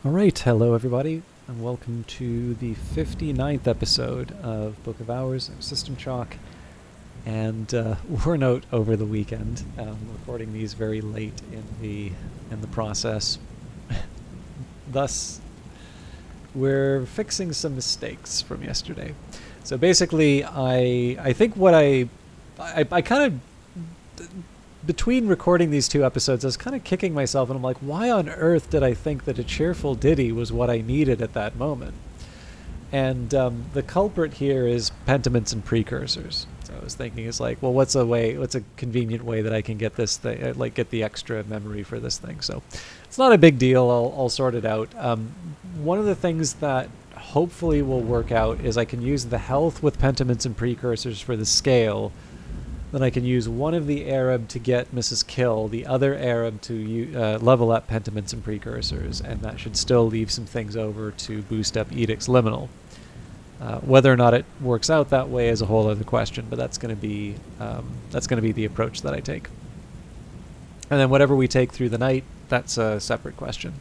All right, hello everybody, and welcome to the 59th episode of Book of Hours of System Chalk. And we're out over the weekend, recording these very late in the process. Thus, we're fixing some mistakes from yesterday. So basically, I think what I kind of, between recording these two episodes, I was kind of kicking myself, and I'm like, why on earth did I think that a cheerful ditty was what I needed at that moment? And the culprit here is pentiments and precursors. So I was thinking, it's like, well, what's a convenient way that I can get this thing, like get the extra memory for this thing? So it's not a big deal. I'll sort it out. One of the things that hopefully will work out is I can use the health with pentiments and precursors for the scale. Then I can use one of the Arab to get Mrs. Kill, the other Arab to level up pentiments and precursors, and that should still leave some things over to boost up Edict's Liminal. Whether or not it works out that way is a whole other question, but that's going to be the approach that I take. And then whatever we take through the night, that's a separate question.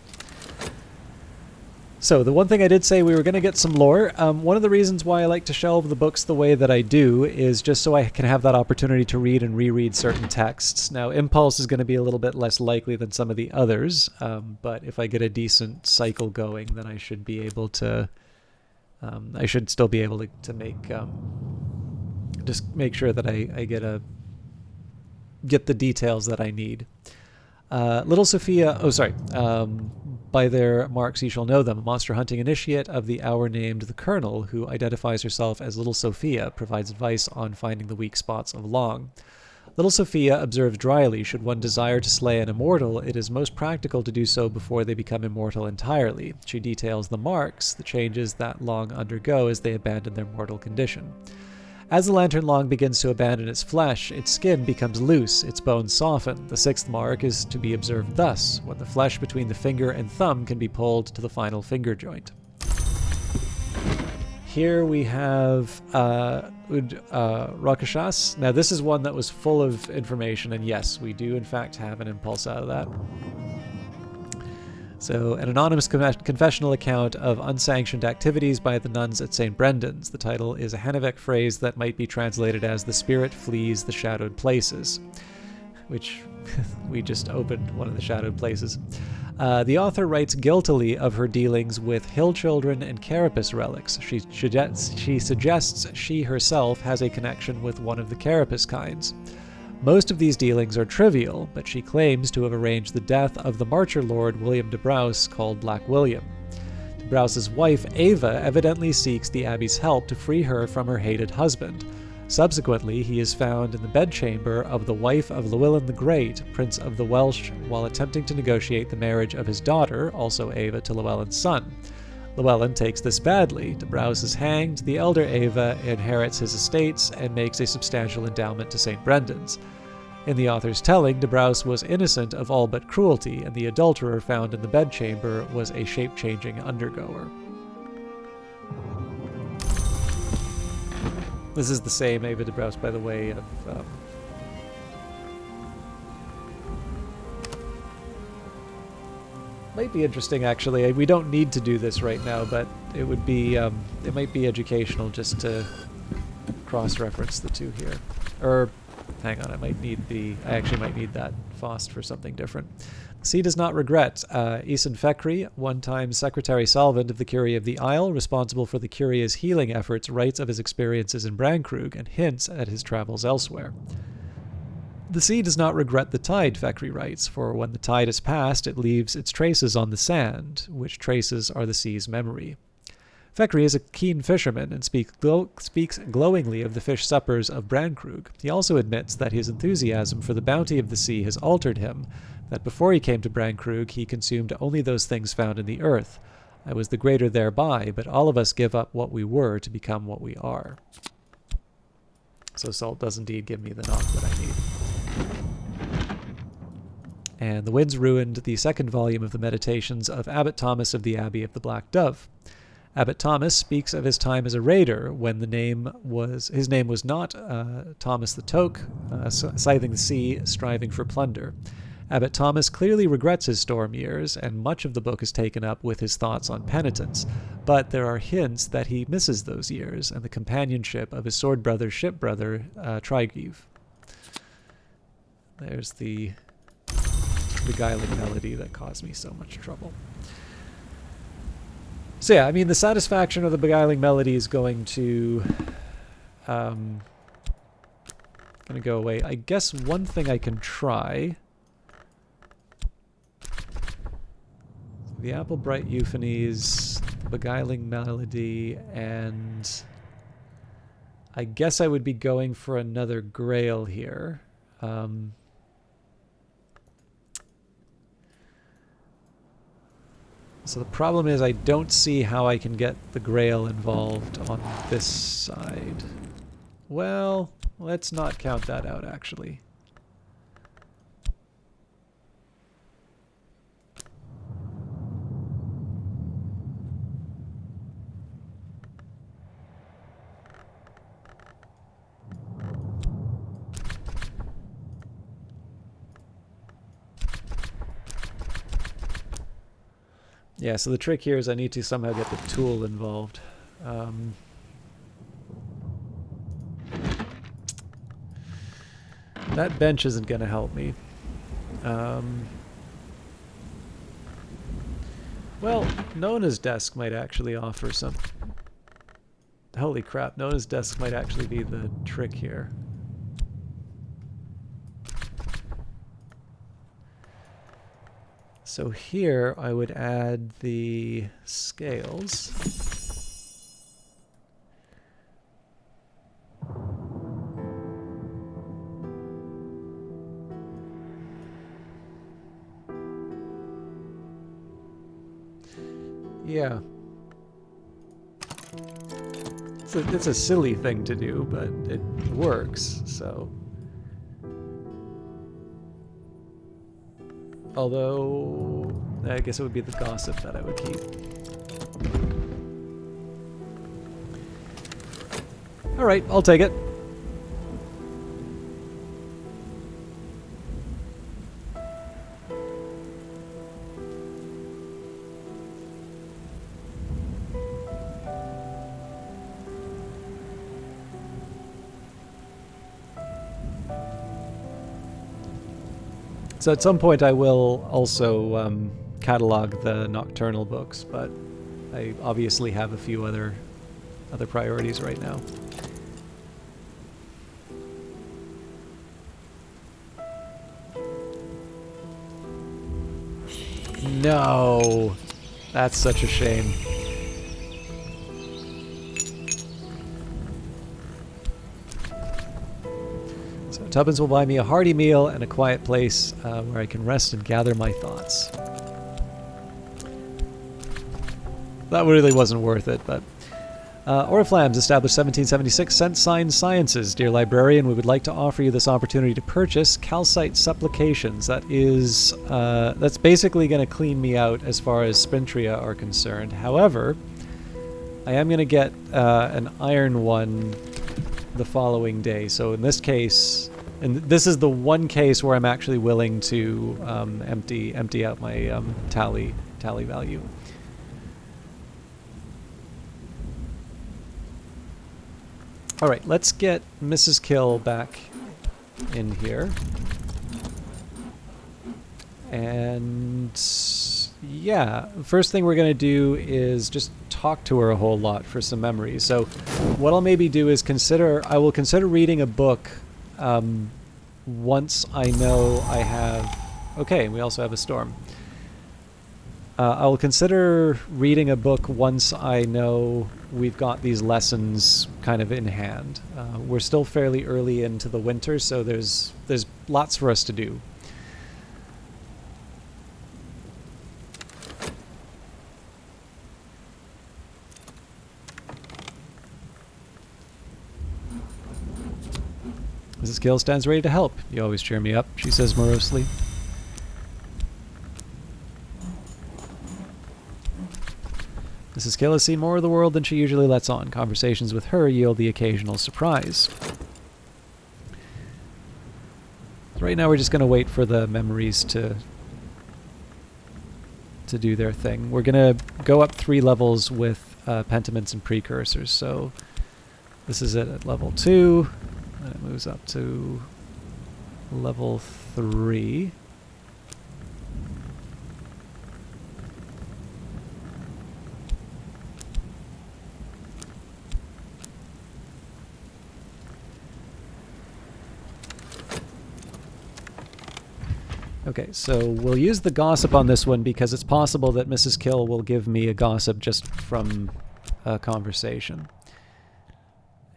So the one thing I did say, we were going to get some lore. One of the reasons why I like to shelve the books the way that I do is just so I can have that opportunity to read and reread certain texts. Now, Impulse is going to be a little bit less likely than some of the others, but if I get a decent cycle going, then I should be able to. I should still be able to make just make sure that I get the details that I need. Little Sophia. Oh, sorry. By their marks ye shall know them. A monster hunting initiate of the hour named the Colonel, who identifies herself as Little Sophia, provides advice on finding the weak spots of Long. Little Sophia observes dryly, should one desire to slay an immortal, it is most practical to do so before they become immortal entirely. She details the marks, the changes that Long undergo as they abandon their mortal condition. As the lantern long begins to abandon its flesh, its skin becomes loose, its bones soften. The sixth mark is to be observed thus, when the flesh between the finger and thumb can be pulled to the final finger joint. Here we have Rakshas. Now this is one that was full of information, and yes, we do in fact have an impulse out of that. So, an anonymous confessional account of unsanctioned activities by the nuns at St. Brendan's. The title is a Hanavek phrase that might be translated as "the spirit flees the shadowed places," which we just opened one of the shadowed places. The author writes guiltily of her dealings with hill children and carapace relics. She suggests she herself has a connection with one of the carapace kinds. Most of these dealings are trivial, but she claims to have arranged the death of the Marcher Lord William de Braus, called Black William. De Braus's wife, Ava, evidently seeks the Abbey's help to free her from her hated husband. Subsequently, he is found in the bedchamber of the wife of Llewellyn the Great, Prince of the Welsh, while attempting to negotiate the marriage of his daughter, also Ava, to Llewellyn's son. Llewellyn takes this badly. De Braus is hanged, the elder Ava inherits his estates and makes a substantial endowment to St. Brendan's. In the author's telling, de Braus was innocent of all but cruelty, and the adulterer found in the bedchamber was a shape-changing undergoer. This is the same Ava de Braus, by the way, of might be interesting, actually. We don't need to do this right now, but it would be it might be educational just to cross-reference the two here. Or hang on, I actually might need that Faust for something different. The sea does not regret. Isan Fekri, one-time Secretary Solvent of the Curia of the Isle, responsible for the Curia's healing efforts, writes of his experiences in Brankrug and hints at his travels elsewhere. The sea does not regret the tide, Fekri writes, for when the tide is past, it leaves its traces on the sand, which traces are the sea's memory. Fekri is a keen fisherman and speaks glowingly of the fish suppers of Brankrug. He also admits that his enthusiasm for the bounty of the sea has altered him, that before he came to Brankrug he consumed only those things found in the earth. I was the greater thereby, but all of us give up what we were to become what we are. So salt does indeed give me the knock that I need. And the winds ruined the second volume of the Meditations of Abbot Thomas of the Abbey of the Black Dove. Abbot Thomas speaks of his time as a raider when his name was not Thomas the Toke, scything the sea, striving for plunder. Abbot Thomas clearly regrets his storm years, and much of the book is taken up with his thoughts on penitence, but there are hints that he misses those years and the companionship of his sword brother, ship brother, Trygive. There's the beguiling melody that caused me so much trouble. So yeah, I mean, the satisfaction of the beguiling melody is going to go away. I guess one thing I can try. The Apple Bright Euphonies, the beguiling melody, and I guess I would be going for another Grail here. So the problem is I don't see how I can get the Grail involved on this side. Well, let's not count that out, actually. Yeah, so the trick here is I need to somehow get the tool involved. That bench isn't going to help me. Well, Nona's desk might actually offer some... Holy crap, Nona's desk might actually be the trick here. So here I would add the scales. Yeah. It's a silly thing to do, but it works, so... Although, I guess it would be the gossip that I would keep. Alright, I'll take it. So at some point I will also catalog the Nocturnal books, but I obviously have a few other priorities right now. No! That's such a shame. Tubbins will buy me a hearty meal and a quiet place where I can rest and gather my thoughts. That really wasn't worth it, but... Oriflammes, established 1776, Sense Signs Sciences. Dear librarian, we would like to offer you this opportunity to purchase Calcite Supplications. That is, that's basically going to clean me out as far as Spintria are concerned. However, I am going to get an iron one the following day. So in this case... And this is the one case where I'm actually willing to empty out my tally value. All right, let's get Mrs. Kill back in here. And yeah, first thing we're going to do is just talk to her a whole lot for some memories. So what I'll maybe do is I will consider reading a book once I know I have... Okay, we also have a storm. I will consider reading a book once I know we've got these lessons kind of in hand. We're still fairly early into the winter, so there's lots for us to do. Mrs. Gill stands ready to help. You always cheer me up, she says morosely. Mrs. Gill has seen more of the world than she usually lets on. Conversations with her yield the occasional surprise. right now we're just going to wait for the memories to do their thing. We're going to go up 3 levels with pentiments and precursors. So this is it at level 2, and it moves up to level 3. Okay, so we'll use the gossip on this one because it's possible that Mrs. Kill will give me a gossip just from a conversation.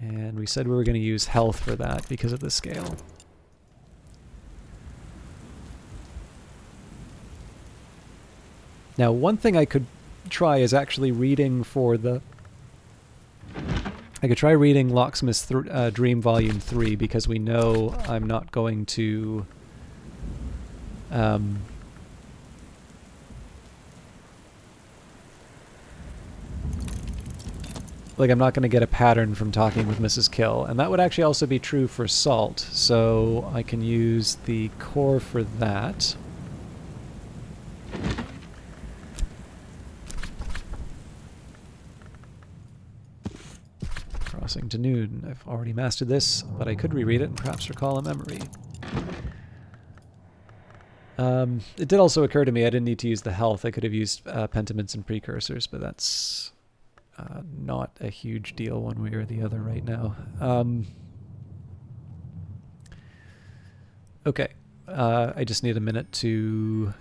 And we said we were going to use health for that because of the scale. Now, one thing I could try is actually reading for the... I could try reading Locksmith's Dream Volume 3 because we know I'm not going to... like I'm not going to get a pattern from talking with Mrs. Kill, and that would actually also be true for Salt, so I can use the core for that. Crossing to Noon. I've already mastered this, but I could reread it and perhaps recall a memory. It did also occur to me I didn't need to use the health. I could have used pentiments and precursors, but that's not a huge deal one way or the other right now. Okay, I just need a minute to...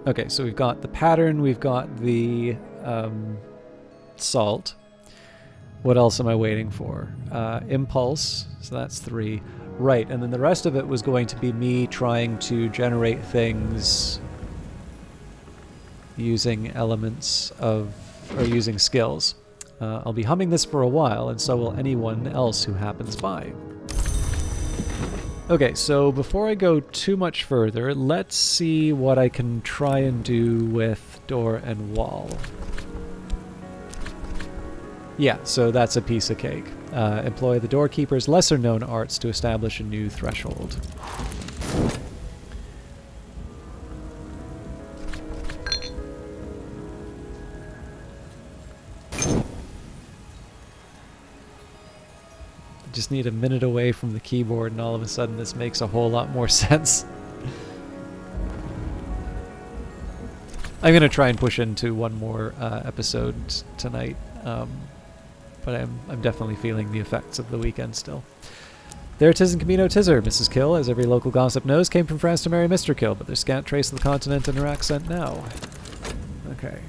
Okay, so we've got the pattern, we've got the salt. What else am I waiting for? Impulse, so that's 3. Right, and then the rest of it was going to be me trying to generate things using elements of, or using skills. I'll be humming this for a while, and so will anyone else who happens by. Okay, so before I go too much further, let's see what I can try and do with door and wall. Yeah, so that's a piece of cake. Employ the doorkeeper's lesser-known arts to establish a new threshold. Just need a minute away from the keyboard and all of a sudden this makes a whole lot more sense. I'm going to try and push into one more episode tonight. But I'm definitely feeling the effects of the weekend still. There 'tis in Camino Tizzer, Mrs. Kill, as every local gossip knows, came from France to marry Mr. Kill, but there's scant trace of the continent in her accent now. Okay.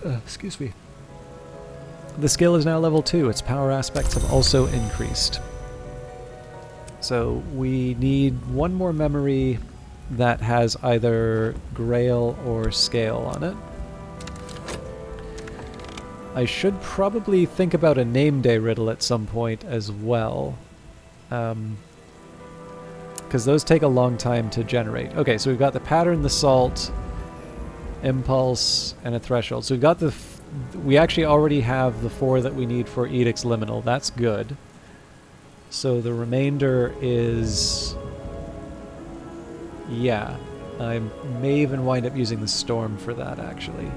Excuse me. The skill is now level 2. Its power aspects have also increased. So we need one more memory that has either Grail or Scale on it. I should probably think about a name day riddle at some point as well. Because those take a long time to generate. Okay, so we've got the pattern, the salt, impulse, and a threshold. So we've got the... we actually already have the 4 that we need for Edict's Liminal. That's good. So the remainder is... yeah. I may even wind up using the Storm for that, actually.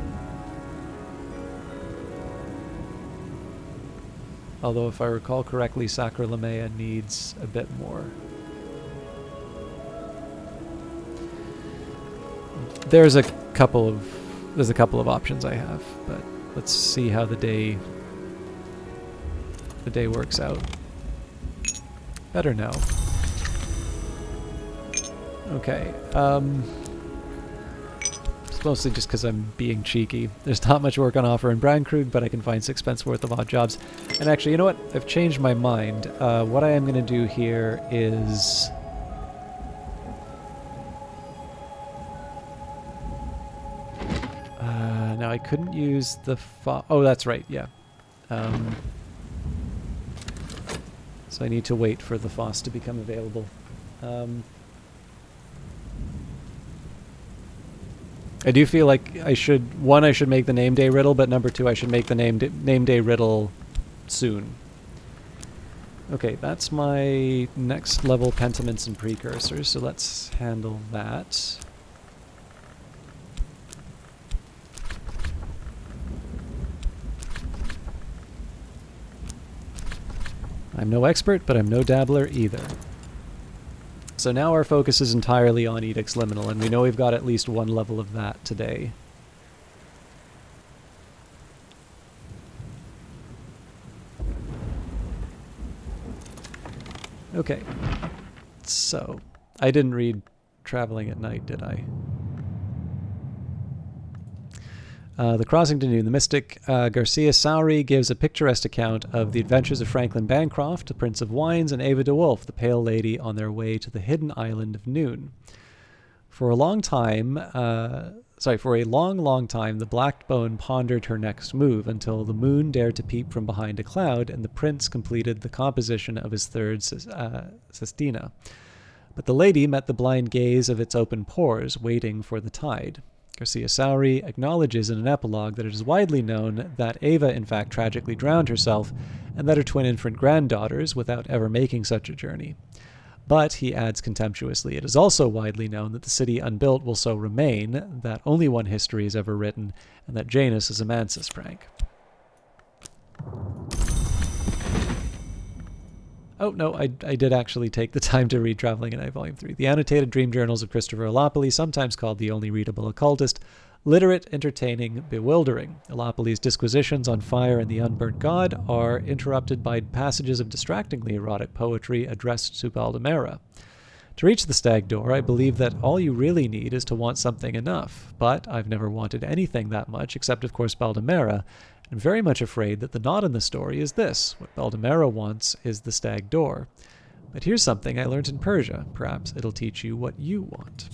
Although, if I recall correctly, Sacra Lamea needs a bit more. There's a couple of options I have, but let's see how the day works out. Better now. Okay. It's mostly just because I'm being cheeky. There's not much work on offer in Brandkrug, but I can find 6 pence worth of odd jobs. And actually, you know what? I've changed my mind. What I am going to do here is... now I couldn't use the... oh, that's right, yeah. So I need to wait for the FOSS to become available. I do feel like I should make the name day riddle, but number 2, I should make the name day riddle soon. Okay, that's my next level pentaments and precursors, so let's handle that. I'm no expert, but I'm no dabbler either. So now our focus is entirely on Edict's Liminal, and we know we've got at least 1 level of that today. Okay, so I didn't read Traveling at Night, did I? The Crossing to Noon. The mystic Garcia Sauri gives a picturesque account of the adventures of Franklin Bancroft, the Prince of Wines, and Ava de Wolf, the Pale Lady, on their way to the hidden island of Noon. For a long, long time, the Blackbone pondered her next move until the moon dared to peep from behind a cloud, and the prince completed the composition of his third sestina. But the lady met the blind gaze of its open pores, waiting for the tide. Garcia Sauri acknowledges in an epilogue that it is widely known that Ava in fact tragically drowned herself, and that her twin infant granddaughters, without ever making such a journey. But, he adds contemptuously, it is also widely known that the city unbuilt will so remain, that only one history is ever written, and that Janus is a Mansus prank. Oh, no, I did actually take the time to read Traveling at Night, Volume 3. The annotated dream journals of Christopher Elopoli, sometimes called the only readable occultist, literate, entertaining, bewildering. Elopoli's disquisitions on fire and the unburnt god are interrupted by passages of distractingly erotic poetry addressed to Baldemera. To reach the stag door, I believe that all you really need is to want something enough, but I've never wanted anything that much, except of course Baldemera. I'm very much afraid that the knot in the story is this. What Baldemera wants is the stag door. But here's something I learned in Persia. Perhaps it'll teach you what you want.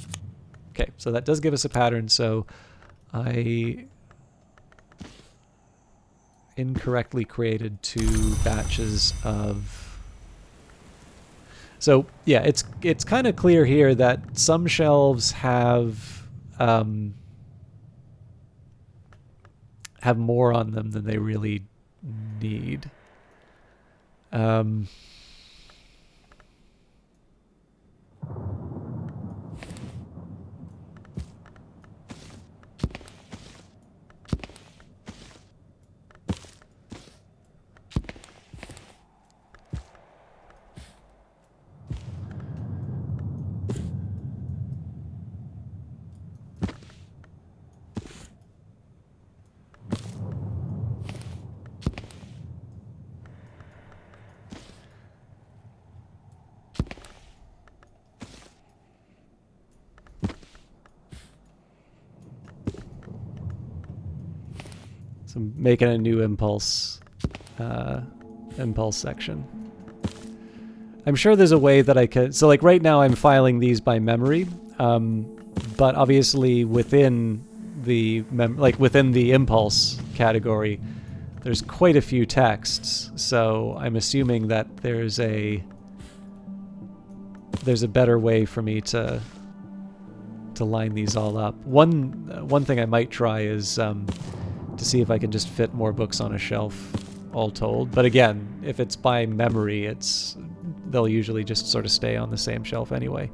Okay, so that does give us a pattern, so I incorrectly created 2 batches of... So, yeah, it's kind of clear here that some shelves have more on them than they really need. So I'm making a new impulse section. I'm sure there's a way that I could... So like right now I'm filing these by memory, but obviously within the within the impulse category, there's quite a few texts. So I'm assuming that there's a better way for me to line these all up. One thing I might try is to see if I can just fit more books on a shelf, all told. But again, if it's by memory, they'll usually just sort of stay on the same shelf anyway.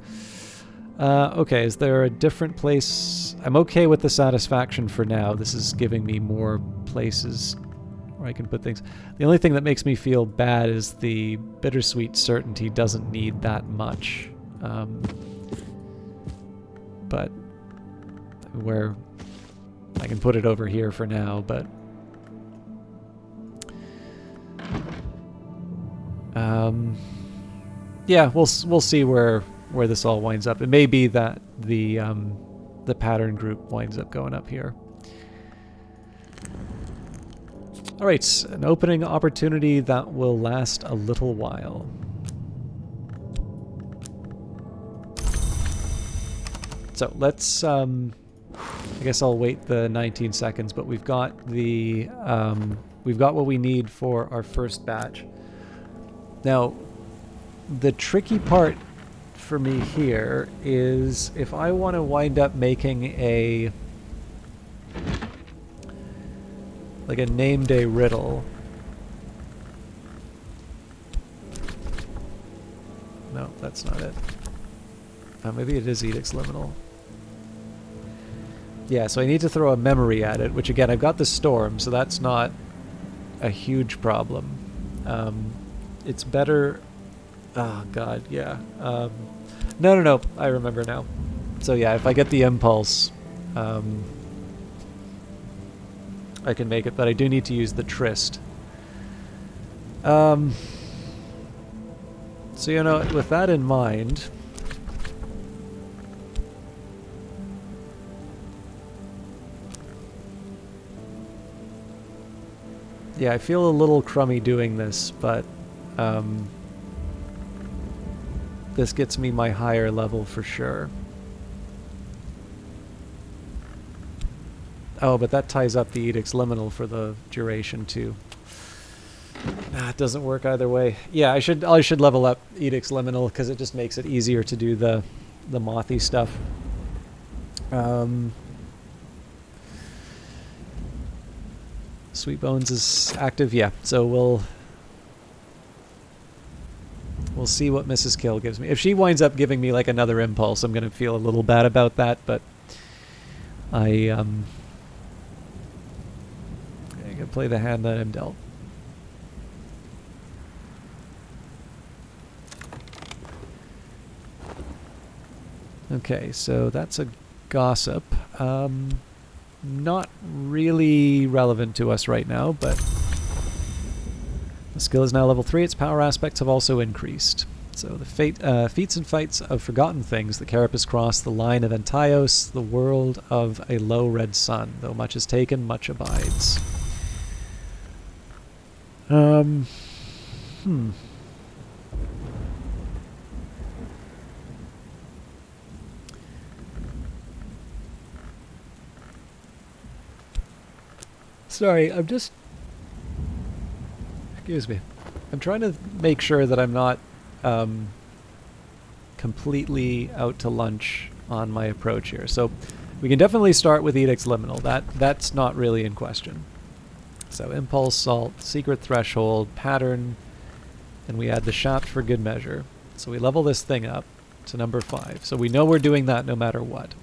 Okay, is there a different place? I'm okay with the satisfaction for now. This is giving me more places where I can put things. The only thing that makes me feel bad is the bittersweet certainty doesn't need that much. But where I can put it over here for now, but yeah, we'll see where this all winds up. It may be that the pattern group winds up going up here. All right, an opening opportunity that will last a little while. So let's I guess I'll wait the 19 seconds, but we've got what we need for our first batch. Now, the tricky part for me here is if I want to wind up making a Like a name day riddle. No, that's not it. Maybe it is Edict's Liminal. Yeah, so I need to throw a memory at it, which again, I've got the storm, so that's not a huge problem. It's better... Oh, God, yeah. No, I remember now. So yeah, if I get the impulse, I can make it, but I do need to use the Tryst. So, you know, with that in mind... Yeah, I feel a little crummy doing this, but this gets me my higher level for sure. Oh, but that ties up the Edict's Liminal for the duration too. It doesn't work either way. Yeah, I should level up Edict's Liminal because it just makes it easier to do the mothy stuff. Sweet Bones is active, yeah. So we'll see what Mrs. Kill gives me. If she winds up giving me like another impulse, I'm gonna feel a little bad about that. But I gotta play the hand that I'm dealt. Okay, so that's a gossip. Not really relevant to us right now, but the skill is now level 3. Its power aspects have also increased. So the feats and fights of forgotten things, the carapace cross, the line of Antaios, the world of a low red sun. Though much is taken, much abides. Sorry, I'm just... Excuse me. I'm trying to make sure that I'm not completely out to lunch on my approach here. So we can definitely start with Edict's Liminal. That's not really in question. So Impulse, Salt, Secret Threshold, Pattern, and we add the Shaft for good measure. So we level this thing up to number 5. So we know we're doing that no matter what.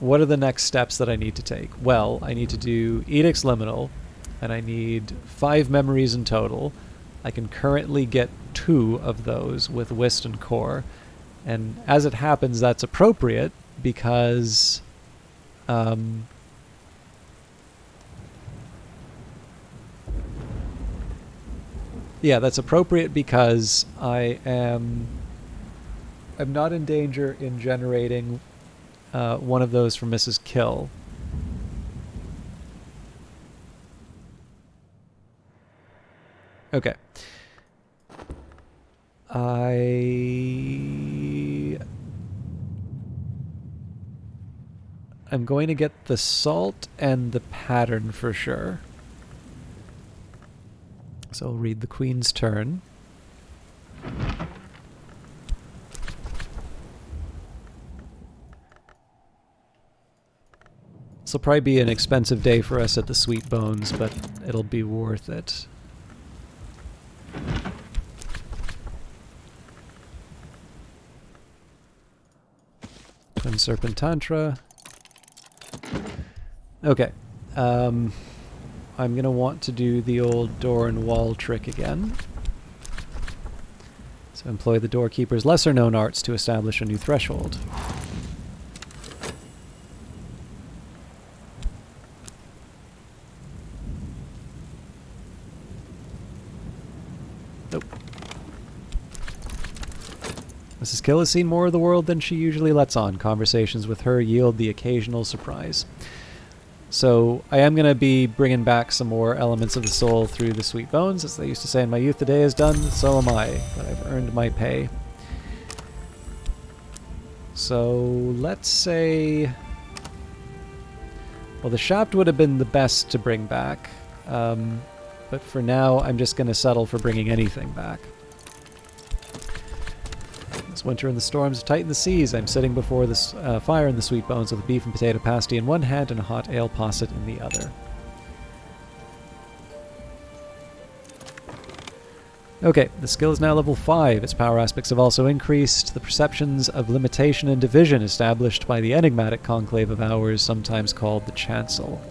What are the next steps that I need to take? Well, I need to do Edict's Liminal, and I need 5 memories in total. I can currently get 2 of those with Whist and Core, and as it happens, that's appropriate because yeah, that's appropriate because I'm not in danger in generating one of those from Mrs. Kill. Okay. I'm going to get the Salt and the Pattern for sure. So I'll read the Queen's turn. This will probably be an expensive day for us at the Sweet Bones, but it'll be worth it. Twin Serpent Tantra. Okay. I'm going to want to do the old door and wall trick again. So employ the doorkeeper's lesser known arts to establish a new threshold. Mrs. Kill has seen more of the world than she usually lets on. Conversations with her yield the occasional surprise. So I am going to be bringing back some more elements of the soul through the Sweet Bones. As they used to say in my youth, the day is done, so am I. But I've earned my pay. So let's say... Well, the Shaft would have been the best to bring back. But for now, I'm just going to settle for bringing anything back. Winter and the storms have tightened the seas. I'm sitting before this fire in the Sweet Bones with a beef and potato pasty in one hand and a hot ale posset in the other. Okay, the skill is now level 5. Its power aspects have also increased. The perceptions of limitation and division established by the enigmatic conclave of hours, sometimes called the Chancel.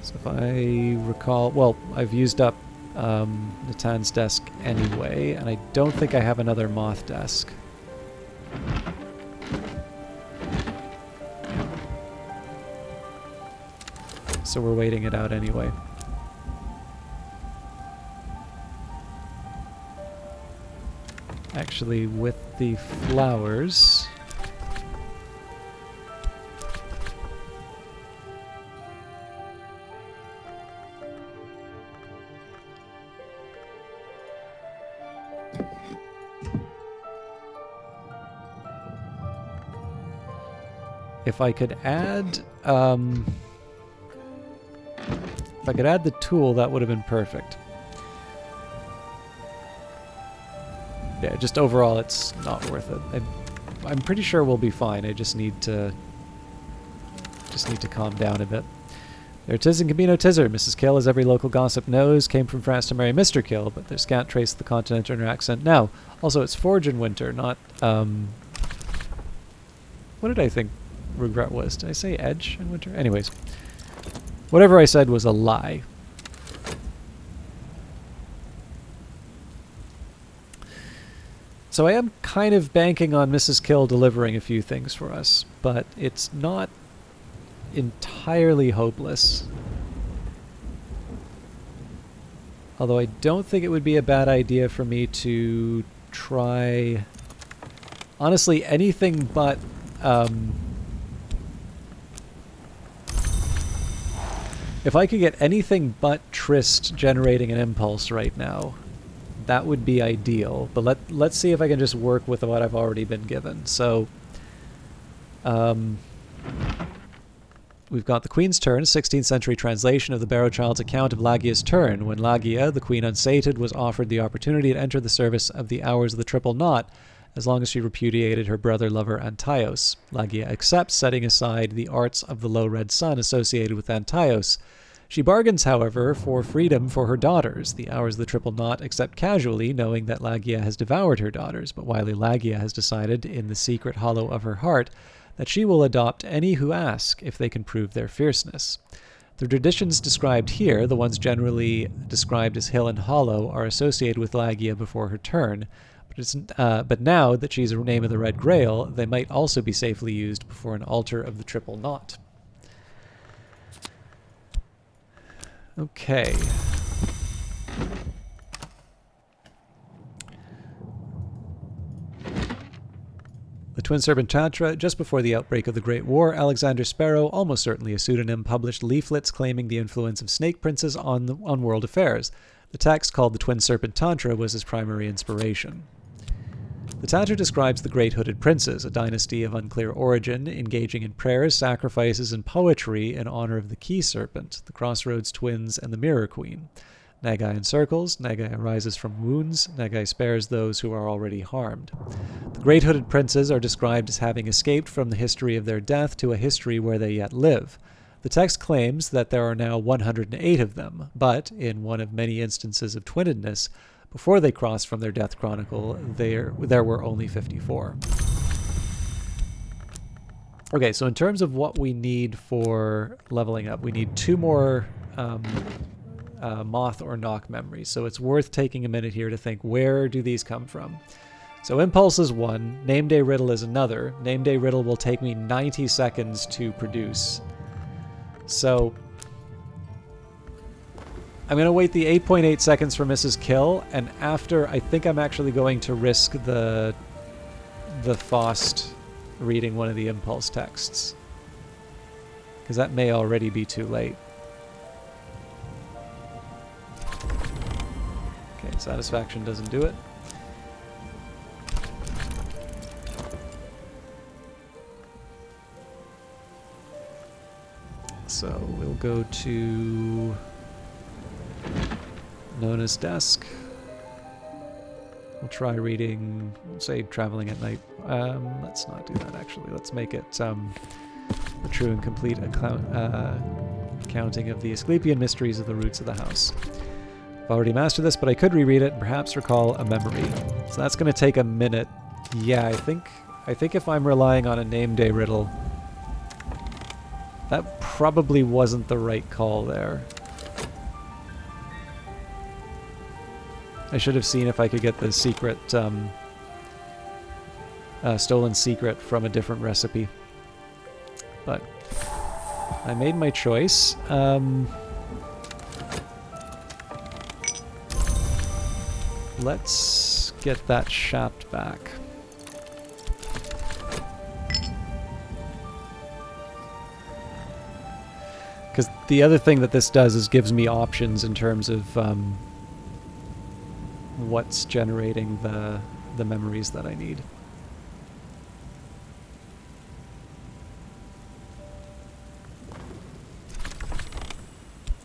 So if I recall... Well, I've used up Natan's desk anyway, and I don't think I have another moth desk. So we're waiting it out anyway. Actually, with the flowers... If I could add... if I could add the tool, that would have been perfect. Yeah, just overall, it's not worth it. I'm pretty sure we'll be fine. I just need to calm down a bit. There 'tis in Camino Tizzer. Mrs. Kill, as every local gossip knows, came from France to marry Mr. Kill, but there's scant trace of the continent in her accent now. Also, it's Forge in winter, not, what did I think regret was? Did I say Edge in winter? Anyways. Whatever I said was a lie. So I am kind of banking on Mrs. Kill delivering a few things for us, but it's not entirely hopeless. Although I don't think it would be a bad idea for me to try... Honestly, anything but... if I could get anything but Trist generating an impulse right now, that would be ideal. But let's see if I can just work with what I've already been given. So, we've got the Queen's Turn, a 16th century translation of the Barrow Child's account of Lagia's turn, when Lagia, the Queen unsated, was offered the opportunity to enter the service of the Hours of the Triple Knot, as long as she repudiated her brother-lover Antaios. Lagia accepts, setting aside the arts of the Low Red Sun associated with Antaios. She bargains, however, for freedom for her daughters. The Hours of the Triple Knot accept casually, knowing that Lagia has devoured her daughters, but wily Lagia has decided, in the secret hollow of her heart, that she will adopt any who ask if they can prove their fierceness. The traditions described here, the ones generally described as hill and hollow, are associated with Lagia before her turn, but now that she's a name of the Red Grail, they might also be safely used before an altar of the Triple Knot. Okay. The Twin Serpent Tantra. Just before the outbreak of the Great War, Alexander Sparrow, almost certainly a pseudonym, published leaflets claiming the influence of snake princes on world affairs. The text, called the Twin Serpent Tantra, was his primary inspiration. The Tantra describes the Great Hooded Princes, a dynasty of unclear origin, engaging in prayers, sacrifices, and poetry in honor of the Key Serpent, the Crossroads Twins, and the Mirror Queen. Nagai encircles, Nagai arises from wounds, Nagai spares those who are already harmed. The Great Hooded Princes are described as having escaped from the history of their death to a history where they yet live. The text claims that there are now 108 of them, but, in one of many instances of twinnedness, before they crossed from their death chronicle, there were only 54. Okay, so in terms of what we need for leveling up, we need 2 more Moth or Knock memories. So it's worth taking a minute here to think, where do these come from? So Impulse is 1, Name Day Riddle is another. Name Day Riddle will take me 90 seconds to produce. So I'm going to wait the 8.8 seconds for Mrs. Kill, and after, I think I'm actually going to risk the Faust reading one of the Impulse texts, because that may already be too late. Okay, Satisfaction doesn't do it. So we'll go to Nona's desk. We'll try reading, we'll say Traveling at Night. Let's not do that, actually. Let's make it a true and complete accounting of the Asclepian mysteries of the roots of the house. I've already mastered this, but I could reread it and perhaps recall a memory. So that's going to take a minute. Yeah, I think if I'm relying on a name day riddle, that probably wasn't the right call there. I should have seen if I could get the secret, stolen secret from a different recipe. But I made my choice. Let's get that shaft back. Because the other thing that this does is gives me options in terms of what's generating the memories that I need.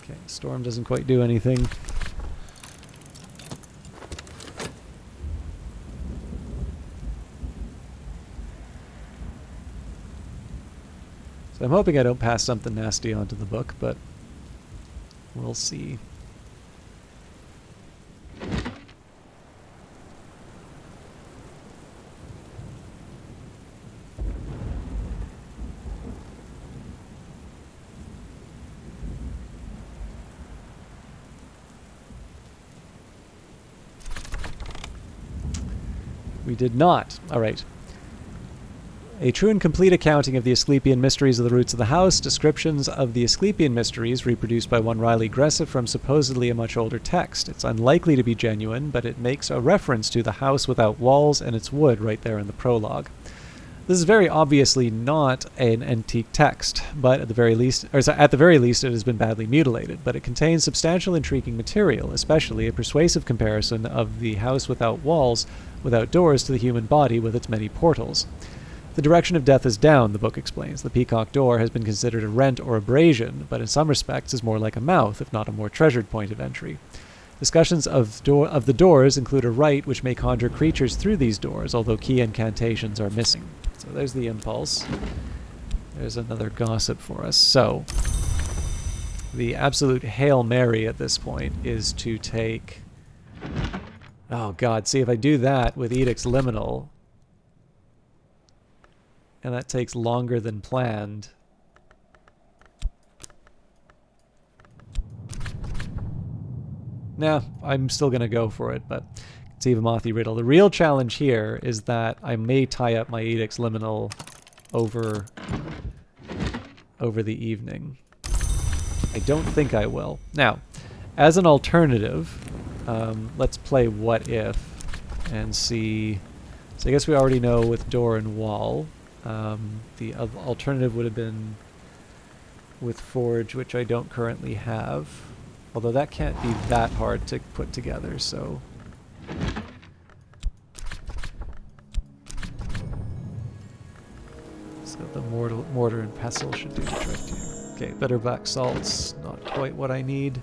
Okay, storm doesn't quite do anything. So I'm hoping I don't pass something nasty onto the book, but we'll see. We did not. All right. A true and complete accounting of the Asclepian mysteries of the roots of the house, descriptions of the Asclepian mysteries reproduced by one Riley Gressiff from supposedly a much older text. It's unlikely to be genuine, but it makes a reference to the house without walls and its wood right there in the prologue. This is very obviously not an antique text, but at the very least it has been badly mutilated, but it contains substantial intriguing material, especially a persuasive comparison of the house without walls, without doors, to the human body with its many portals. The direction of death is down, the book explains. The peacock door has been considered a rent or abrasion, but in some respects is more like a mouth, if not a more treasured point of entry. Discussions of the doors include a rite which may conjure creatures through these doors, although key incantations are missing. So there's the impulse. There's another gossip for us. So, the absolute Hail Mary at this point is to take... Oh god, see if I do that with Edict's Liminal... and that takes longer than planned. Nah, I'm still going to go for it, but conceive a Mothi riddle. The real challenge here is that I may tie up my Edict's Liminal over the evening. I don't think I will. Now, as an alternative, let's play What If and see... So I guess we already know with door and wall. The alternative would have been with Forge, which I don't currently have. Although that can't be that hard to put together, so... So the mortar and pestle should do the trick here. Okay, better black salts, not quite what I need.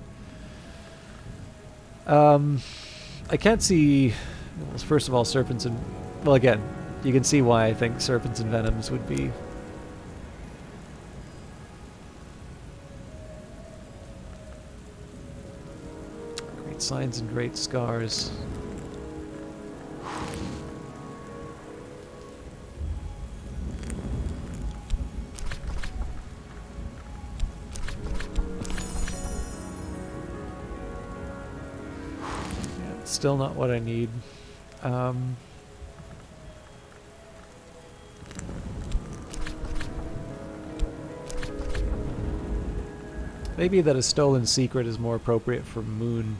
I can't see... Well, first of all, serpents and... Well, again, you can see why I think serpents and venoms would be... Great signs and great scars. Yeah, it's still not what I need. Maybe that a stolen secret is more appropriate for Moon.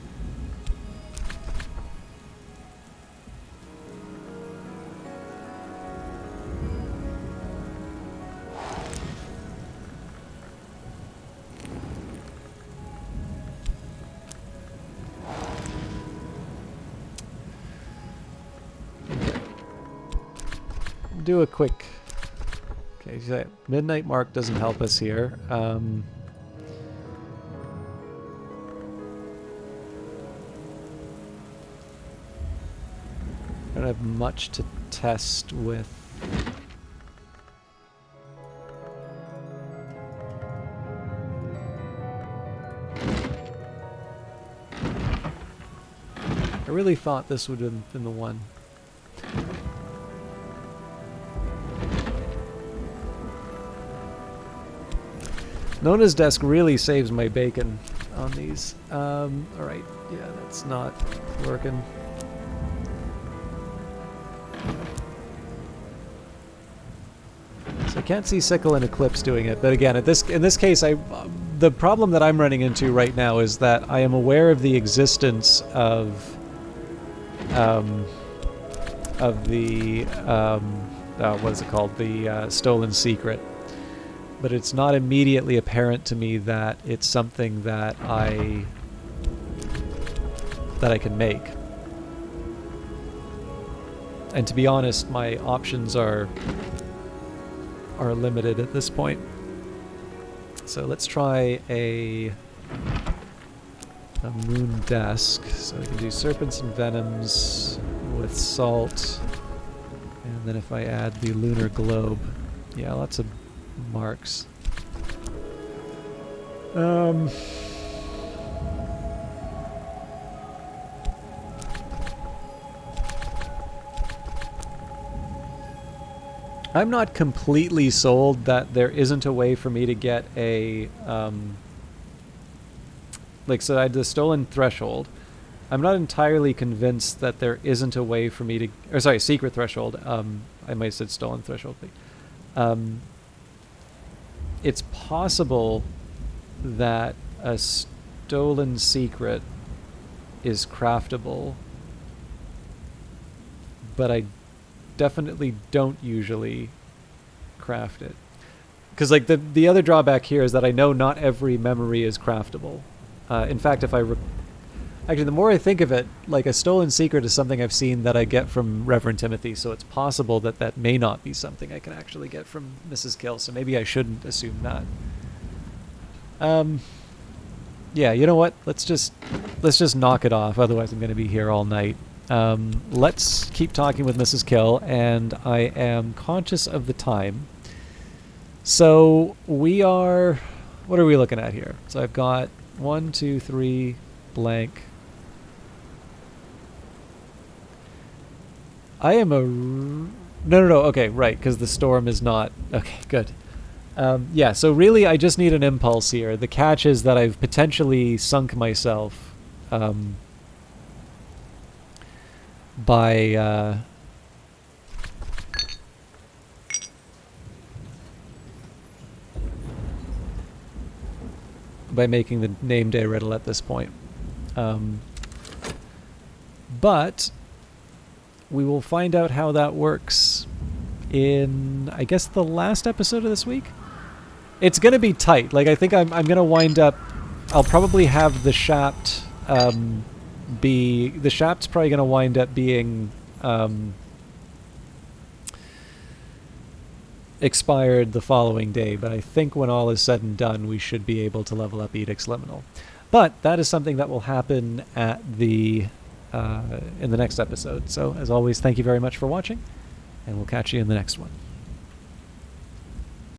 Okay. Do a quick... Okay, so midnight mark doesn't help us here. I don't have much to test with. really thought this would have been the one. Nona's desk really saves my bacon on these. Alright, yeah, that's not working. So I can't see Sickle and Eclipse doing it, but again, in this case, the problem that I'm running into right now is that I am aware of the existence of the what is it called? The Stolen Secret, but it's not immediately apparent to me that it's something that I can make. And to be honest, my options are limited at this point. So let's try a moon desk. So we can do serpents and venoms with salt. And then if I add the lunar globe, yeah, lots of marks. I'm not completely sold that there isn't a way for me to get a, so I had the stolen threshold. I'm not entirely convinced that there isn't a way for me to, or sorry, secret threshold. I might have said stolen threshold. It's possible that a stolen secret is craftable, but I definitely don't usually craft it. Because like the other drawback here is that I know not every memory is craftable. In fact, actually, the more I think of it, like a stolen secret is something I've seen that I get from Reverend Timothy, so it's possible that that may not be something I can actually get from Mrs. Kill, so maybe I shouldn't assume that. Yeah, you know what? Let's just knock it off, otherwise I'm going to be here all night. Let's keep talking with Mrs. Kill, and I am conscious of the time. So we are... What are we looking at here? So I've got 1, 2, 3, blank. I am a... No, okay, right, because the storm is not... Okay, good. Yeah, so really I just need an impulse here. The catch is that I've potentially sunk myself by making the name day riddle at this point. But we will find out how that works in, I guess, the last episode of this week. It's going to be tight. Like, I think I'm going to wind up... I'll probably have the Shapt be... The Shapt's probably going to wind up being expired the following day, but I think when all is said and done, we should be able to level up Edict's Liminal. But that is something that will happen at the in the next episode. So, as always, thank you very much for watching, and we'll catch you in the next one.